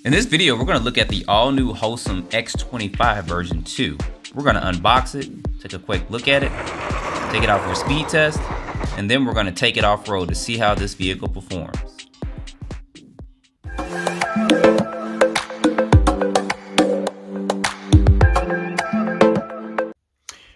In this video, we're going to look at the all-new Hosim X25 version 2. We're going to unbox it, take a quick look at it, take it out for a speed test, and then we're going to take it off-road to see how this vehicle performs.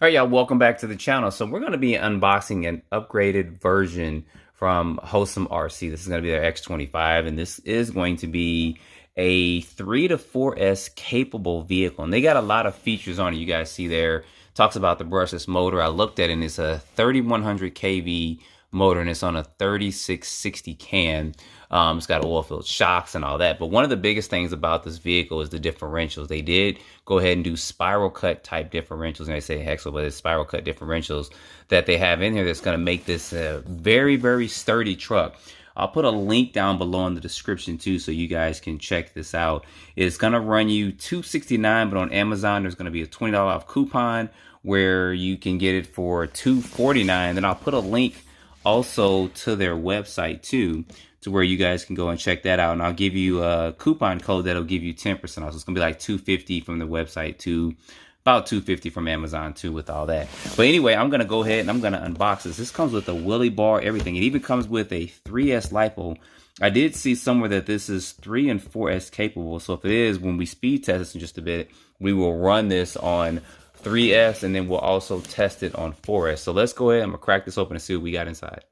Alright y'all, welcome back to the channel. So we're going to be unboxing an upgraded version from Hosim RC. This is going to be their X25, and this is going to be a 3 to 4S capable vehicle, and they got a lot of features on it. You guys see there, talks about the brushless motor. I looked at it, and it's a 3100 kV motor, and it's on a 3660 cam. It's got oil-filled shocks and all that. But one of the biggest things about this vehicle is the differentials. They did go ahead and do spiral cut type differentials, and I say hexel, but it's spiral cut differentials that they have in here that's going to make this a very, very sturdy truck. I'll put a link down below in the description too, so you guys can check this out. It's gonna run you $269, but on Amazon there's gonna be a $20 off coupon where you can get it for $249. Then I'll put a link also to their website too, to where you guys can go and check that out. And I'll give you a coupon code that'll give you 10% off. So it's gonna be like $250 from the website to about $250 from Amazon too, with all that. But anyway, I'm gonna go ahead and I'm gonna unbox this. This comes with a wheelie bar, everything. It even comes with a 3S LiPo. I did see somewhere that this is 3 and 4S capable. So if it is, when we speed test this in just a bit, we will run this on 3S and then we'll also test it on 4S. So let's go ahead. I'm gonna crack this open and see what we got inside.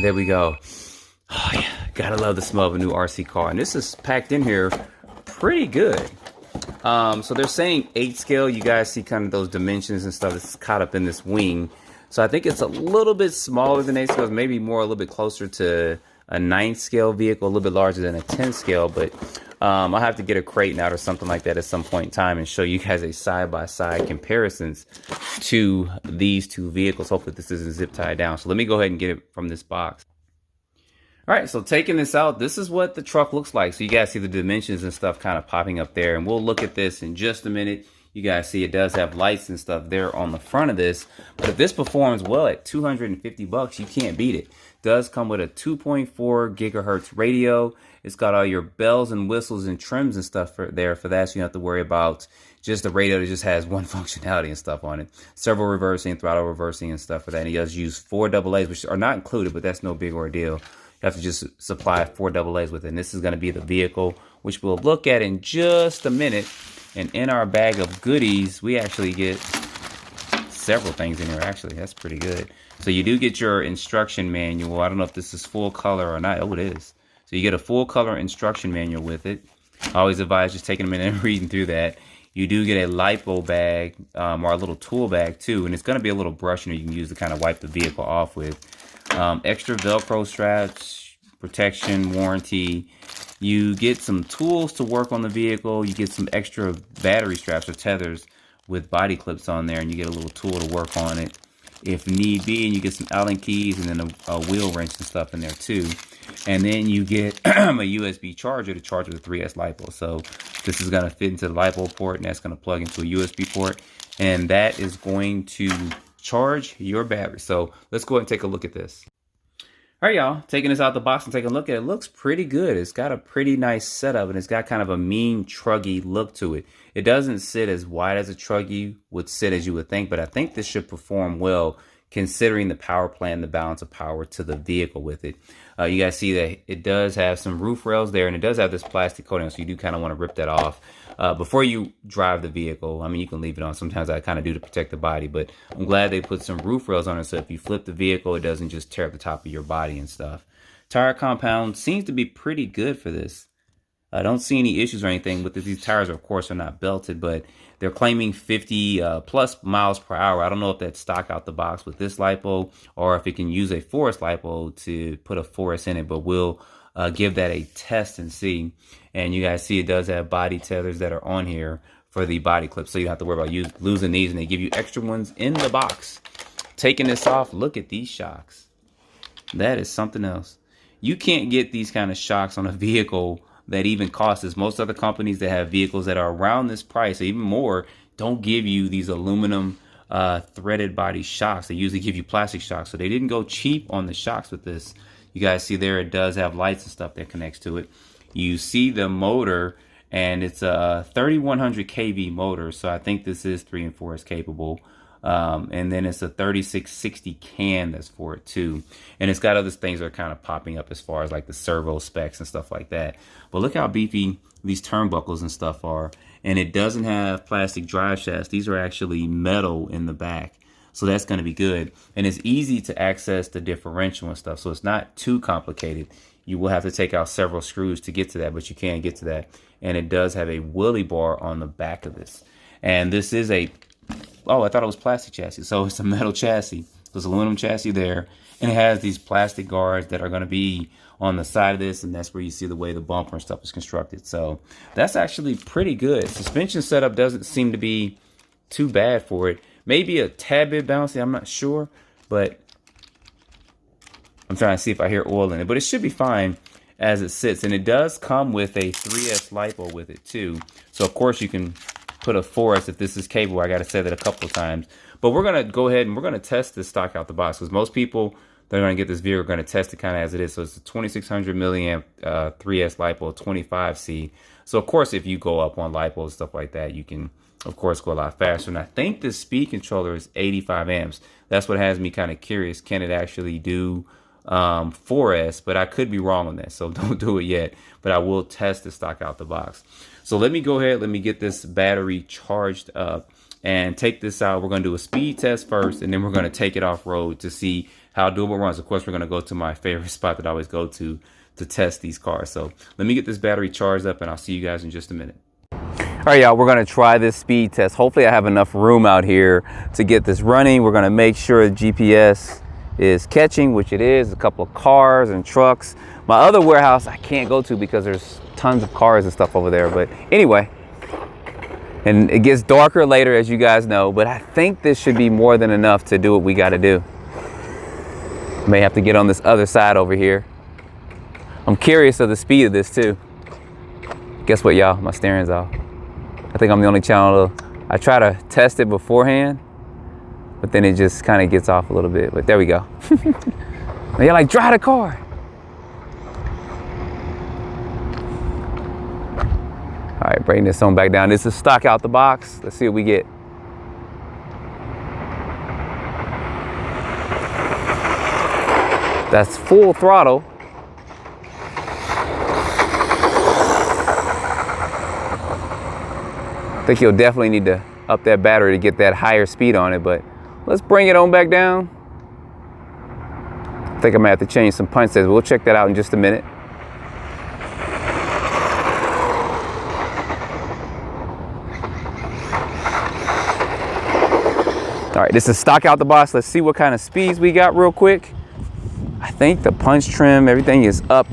There we go. Oh yeah, gotta love the smell of a new RC car. And this is packed in here pretty good. So they're saying 8 scale. You guys see kind of those dimensions and stuff that's caught up in this wing. So I think it's a little bit smaller than 8 scales, maybe more a little bit closer to a 9 scale vehicle, a little bit larger than a 10 scale. But I'll have to get a crate out or something like that at some point in time and show you guys a side-by-side comparisons to these two vehicles. Hopefully this isn't zip tied down. So let me go ahead and get it from this box. All right, so taking this out, this is what the truck looks like. So you guys see the dimensions and stuff kind of popping up there, and we'll look at this in just a minute. You guys see it does have lights and stuff there on the front of this, but if this performs well at $250, you can't beat it. It does come with a 2.4 gigahertz radio. It's got all your bells and whistles and trims and stuff for that, so you don't have to worry about just the radio that just has one functionality and stuff on it. Servo reversing, throttle reversing and stuff for that. And he does use 4 AA's, which are not included, but that's no big ordeal. You have to just supply 4 AA's with it. And this is going to be the vehicle, which we'll look at in just a minute. And in our bag of goodies, we actually get several things in here, actually. That's pretty good. So you do get your instruction manual. I don't know if this is full color or not. Oh, it is. So you get a full color instruction manual with it. I always advise just taking a minute and reading through that. You do get a LiPo bag or a little tool bag too. And it's going to be a little brush you can use to kind of wipe the vehicle off with. Extra Velcro straps, protection, warranty. You get some tools to work on the vehicle. You get some extra battery straps or tethers with body clips on there, and you get a little tool to work on it if need be. And you get some Allen keys and then a wheel wrench and stuff in there too. And then you get a USB charger to charge with a 3S LiPo. So this is going to fit into the LiPo port, and that's going to plug into a USB port, and that is going to charge your battery. So let's go ahead and take a look at this. All right, y'all, taking this out the box and taking a look at it. It looks pretty good. It's got a pretty nice setup, and it's got kind of a mean truggy look to it. It doesn't sit as wide as a truggy would sit as you would think, but I think this should perform well considering the power plant, the balance of power to the vehicle with it. You guys see that it does have some roof rails there, and it does have this plastic coating, so you do kind of want to rip that off before you drive the vehicle. I mean, you can leave it on. Sometimes I kind of do to protect the body, but I'm glad they put some roof rails on it, so if you flip the vehicle, it doesn't just tear up the top of your body and stuff. Tire compound seems to be pretty good for this. I don't see any issues or anything with this. These tires, of course, are not belted, but they're claiming 50 plus miles per hour. I don't know if that's stock out the box with this LiPo or if it can use a 4S LiPo to put a 4S in it, but we'll give that a test and see. And you guys see it does have body tethers that are on here for the body clips, so you don't have to worry about losing these, and they give you extra ones in the box. Taking this off, look at these shocks. That is something else. You can't get these kind of shocks on a vehicle that even costs this. Most other companies that have vehicles that are around this price, or even more, don't give you these aluminum threaded body shocks. They usually give you plastic shocks, so they didn't go cheap on the shocks with this. You guys see there, it does have lights and stuff that connects to it. you see the motor, and it's a 3100 kV motor. So I think this is 3 and 4S capable. And then it's a 3660 can that's for it too. And it's got other things that are kind of popping up as far as like the servo specs and stuff like that. But look how beefy these turnbuckles and stuff are. And it doesn't have plastic drive shafts. These are actually metal in the back. So that's going to be good. And it's easy to access the differential and stuff. So it's not too complicated. You will have to take out several screws to get to that, but you can get to that. And it does have a wheelie bar on the back of this. And this is a, oh, I thought it was plastic chassis. So it's a metal chassis. There's aluminum chassis there. And it has these plastic guards that are going to be on the side of this. And that's where you see the way the bumper and stuff is constructed. So that's actually pretty good. Suspension setup doesn't seem to be too bad for it. Maybe a tad bit bouncy, I'm not sure. But I'm trying to see if I hear oil in it. But it should be fine as it sits. And it does come with a 3S LiPo with it too. So of course you can put a 4S if this is capable. I got to say that a couple of times. But we're going to go ahead and we're going to test this stock out the box. Because most people that are going to get this vehicle are going to test it kind of as it is. So it's a 2600 milliamp 3S LiPo 25C. So of course if you go up on LiPo and stuff like that, you can of course go a lot faster. And I think the speed controller is 85 amps. That's what has me kind of curious. Can it actually do 4S? But I could be wrong on that, so don't do it yet. But I will test the stock out the box. So let me go ahead, let me get this battery charged up and take this out. We're going to do a speed test first, and then we're going to take it off road to see how doable it runs. Of course, we're going to go to my favorite spot that I always go to test these cars. So let me get this battery charged up, and I'll see you guys in just a minute. All right, y'all, we're going to try this speed test. Hopefully I have enough room out here to get this running. We're going to make sure the GPS is catching, which it is. A couple of cars and trucks. My other warehouse I can't go to because there's tons of cars and stuff over there. But anyway, and it gets darker later, as you guys know, but I think this should be more than enough to do what we got to do. May have to get on this other side over here. I'm curious of the speed of this too. Guess what, y'all? My steering's off. I think I'm the only channel I try to test it beforehand, but then it just kind of gets off a little bit. But there we go. You're like, drive the car. All right, bring this on back down. This is stock out the box. Let's see what we get. That's full throttle. I think you'll definitely need to up that battery to get that higher speed on it, but let's bring it on back down. I think I might have to change some punch sets. We'll check that out in just a minute. All right, this is stock out the box. Let's see what kind of speeds we got real quick. I think the punch trim, everything is up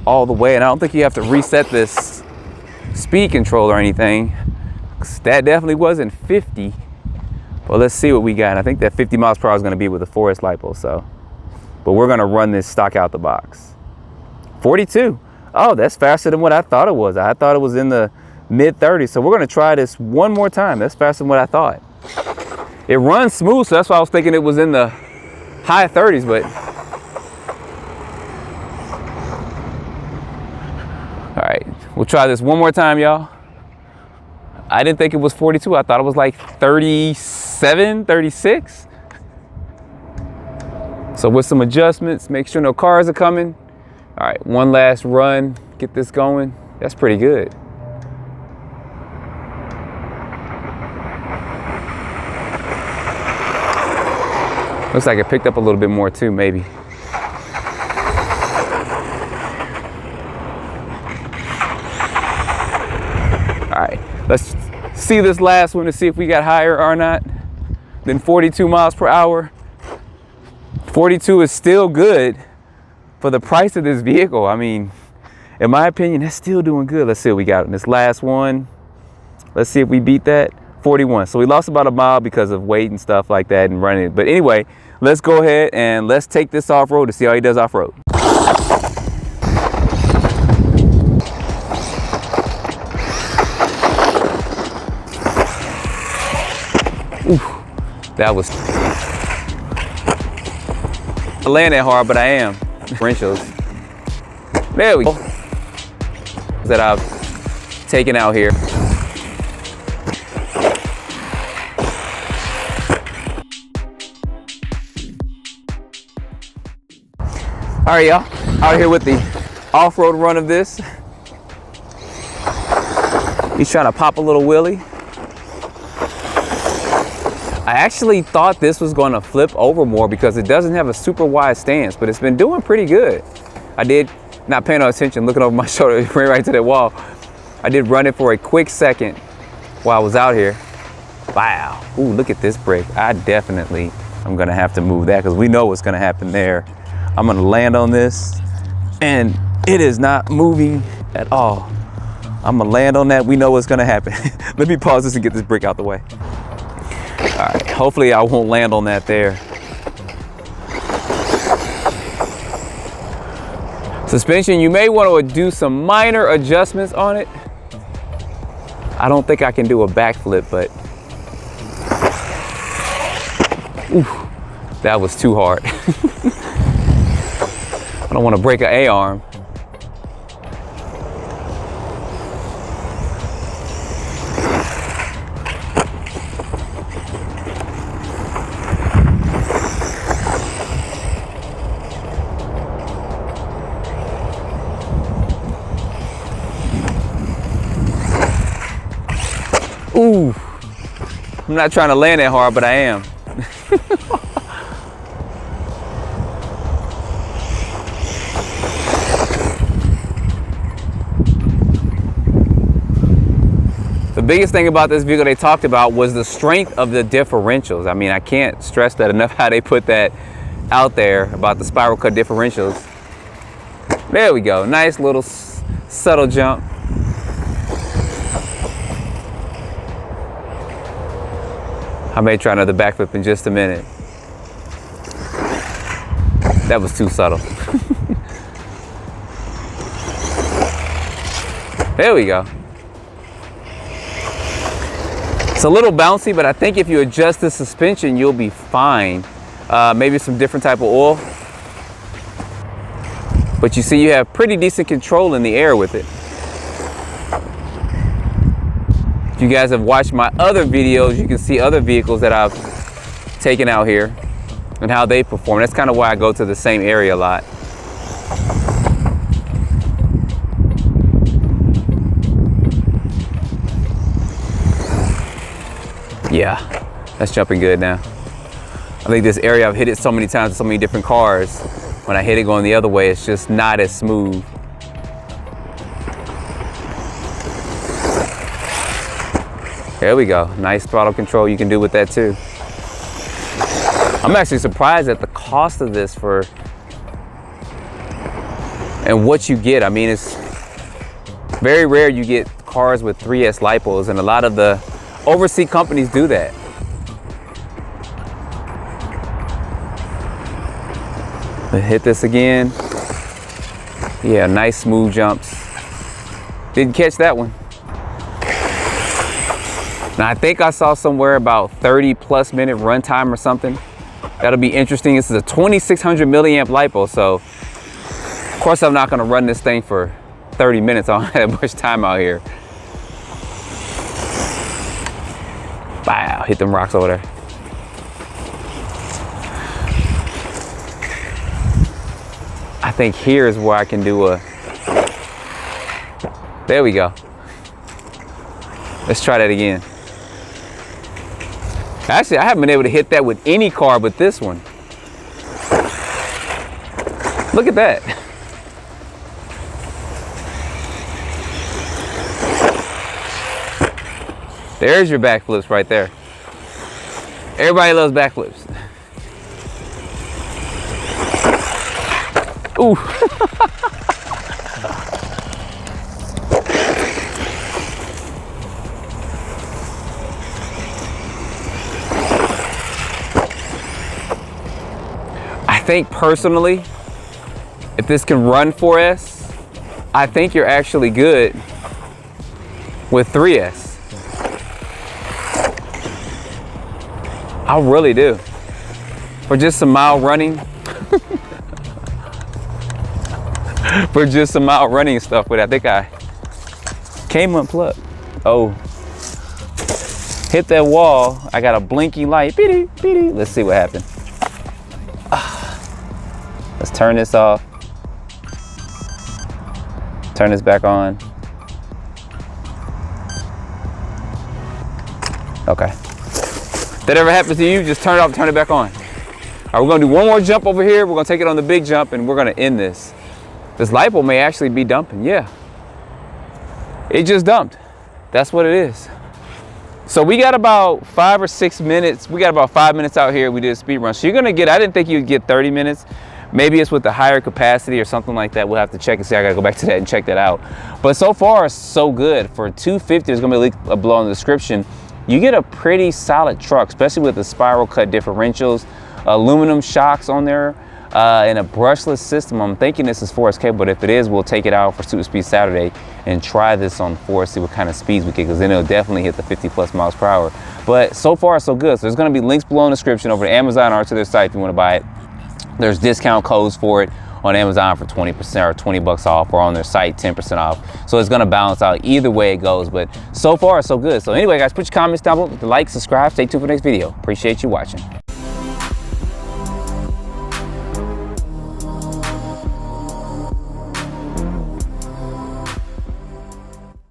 all the way, and I don't think you have to reset this speed control or anything. That definitely wasn't 50, but let's see what we got. I think that 50 miles per hour is going to be with the 4S LiPo, so. But we're going to run this stock out the box. 42. Oh, that's faster than what I thought it was. I thought it was in the mid 30s, so we're going to try this one more time. That's faster than what I thought. It runs smooth, so that's why I was thinking it was in the high 30s, but. All right, we'll try this one more time, y'all. I didn't think it was 42. I thought it was like 37, 36. So with some adjustments, make sure no cars are coming. All right, one last run, get this going. That's pretty good. Looks like it picked up a little bit more too, maybe. All right, let's see this last one to see if we got higher or not than 42 miles per hour. 42 is still good for the price of this vehicle. I mean, in my opinion, that's still doing good. Let's see what we got in this last one. Let's see if we beat that. 41. So we lost about a mile because of weight and stuff like that and running it. But anyway, let's go ahead and let's take this off-road to see how he does off-road. That was I land that hard, but I am. Differentials. There we go. that I've taken out here. All right, y'all, out here with the off-road run of this. He's trying to pop a little wheelie. I actually thought this was going to flip over more because it doesn't have a super wide stance, but it's been doing pretty good. I did, not paying no attention, looking over my shoulder, it ran right to that wall. I did run it for a quick second while I was out here. Wow, ooh, look at this brake. I definitely am gonna have to move that because we know what's gonna happen there. I'm gonna land on this and it is not moving at all. I'm gonna land on that, we know what's gonna happen. Let me pause this and get this brake out the way. All right, hopefully I won't land on that there. Suspension, you may want to do some minor adjustments on it. I don't think I can do a backflip, but oof, that was too hard. I don't want to break an A-arm. Ooh, I'm not trying to land that hard, but I am. The biggest thing about this vehicle they talked about was the strength of the differentials. I mean, I can't stress that enough how they put that out there about the spiral cut differentials. There we go, nice little subtle jump. I may try another backflip in just a minute. That was too subtle. There we go. It's a little bouncy, but I think if you adjust the suspension, you'll be fine. Maybe some different type of oil. But you see, you have pretty decent control in the air with it. If you guys have watched my other videos, you can see other vehicles that I've taken out here and how they perform. That's kind of why I go to the same area a lot. Yeah, that's jumping good now. I think this area, I've hit it so many times with so many different cars. When I hit it going the other way, it's just not as smooth. There we go. Nice throttle control you can do with that too. I'm actually surprised at the cost of this for and what you get. I mean, it's very rare you get cars with 3S lipos, and a lot of the overseas companies do that. Let's hit this again. Yeah, nice smooth jumps. Didn't catch that one. Now I think I saw somewhere about 30+ minute runtime or something. That'll be interesting. This is a 2600 milliamp lipo, so of course I'm not gonna run this thing for 30 minutes. I don't have that much time out here. Wow, hit them rocks over there. I think here is where I can do a, there we go. Let's try that again. Actually, I haven't been able to hit that with any car but this one. Look at that. There's your backflips right there. Everybody loves backflips. Ooh. I think personally, if this can run 4S, I think you're actually good with 3S. I really do. For just some mild running. For just some mild running stuff with it, I think Came unplugged. Oh. Hit that wall. I got a blinking light. Beady, beady. Let's see what happened. Let's turn this off. Turn this back on. Okay. If that ever happens to you, just turn it off, turn it back on. All right, we're gonna do one more jump over here. We're gonna take it on the big jump and we're gonna end this. This LiPo may actually be dumping, yeah. It just dumped. That's what it is. So we got about 5 or 6 minutes. We got about 5 minutes out here. We did a speed run. So you're gonna get, I didn't think you'd get 30 minutes. Maybe it's with the higher capacity or something like that. We'll have to check and see. I gotta go back to that and check that out. But so far, so good. For 250, there's gonna be a link below in the description. You get a pretty solid truck, especially with the spiral cut differentials, aluminum shocks on there, and a brushless system. I'm thinking this is 4SK, but if it is, we'll take it out for Super Speed Saturday and try this on 4, see what kind of speeds we get, because then it'll definitely hit the 50+ miles per hour. But so far, so good. So there's gonna be links below in the description over to Amazon or to their site if you wanna buy it. There's discount codes for it on Amazon for 20% or 20 bucks off, or on their site 10% off. So it's gonna balance out either way it goes, but so far so good. So anyway guys, put your comments down below, like, subscribe, stay tuned for the next video. Appreciate you watching.